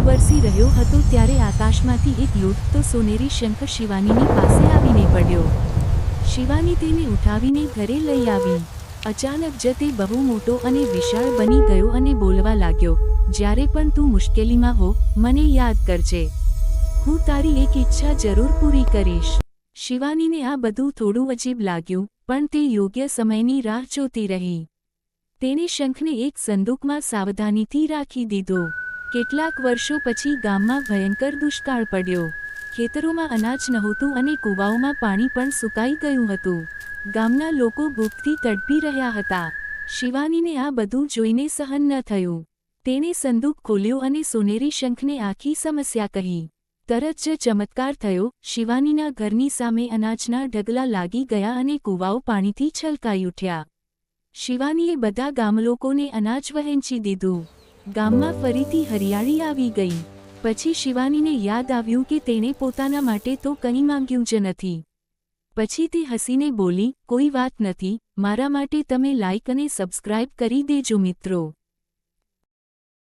વરસી રહ્યો હતો ત્યારે આકાશમાંથી એક લૂંટતો સોનેરી શંખ શિવાનીની પાસે આવીને પડ્યો. શિવાની તેને ઉઠાવીને ઘરે લઈ આવી. અચાનક જ તે બહુ મોટો અને વિશાળ બની ગયો અને બોલવા લાગ્યો, જ્યારે પણ તું મુશ્કેલીમાં હો, મને યાદ કરજે. હું તારી એક ઈચ્છા જરૂર પૂરી કરીશ. શિવાનીને આ બધું થોડું અજીબ લાગ્યું, પણ તે યોગ્ય સમયની રાહ જોતી રહી. તેણે શંખને એક સંદૂકમાં સાવધાનીથી રાખી દીધો. કેટલાક વર્ષો પછી ગામમાં ભયંકર દુષ્કાળ પડ્યો. ખેતરોમાં અનાજ નહોતું અને કૂવાઓમાં પાણી પણ સુકાઈ ગયું હતું. ગામના લોકો ભૂખથી તડપી રહ્યા હતા. શિવાનીને આ બધું જોઈને સહન ન થયું. તેણે સંદૂક ખોલ્યો અને સોનેરી શંખને આખી સમસ્યા કહી. તરત જ ચમત્કાર થયો. શિવાનીના ઘરની સામે અનાજના ઢગલા લાગી ગયા અને કૂવાઓ પાણીથી છલકાઈ ઉઠ્યા. શિવાનીએ બધા ગામલોકોને અનાજ વહેંચી દીધું. ગામમાં ફરીથી હરિયાળી આવી ગઈ. પછી શિવાનીને યાદ આવ્યું કે તેણે પોતાના માટે તો કંઈ માંગ્યું જ નથી. પછી તે હસીને બોલી, કોઈ વાત નથી, મારા માટે તમે લાઇક અને સબસ્ક્રાઇબ કરી દેજો મિત્રો.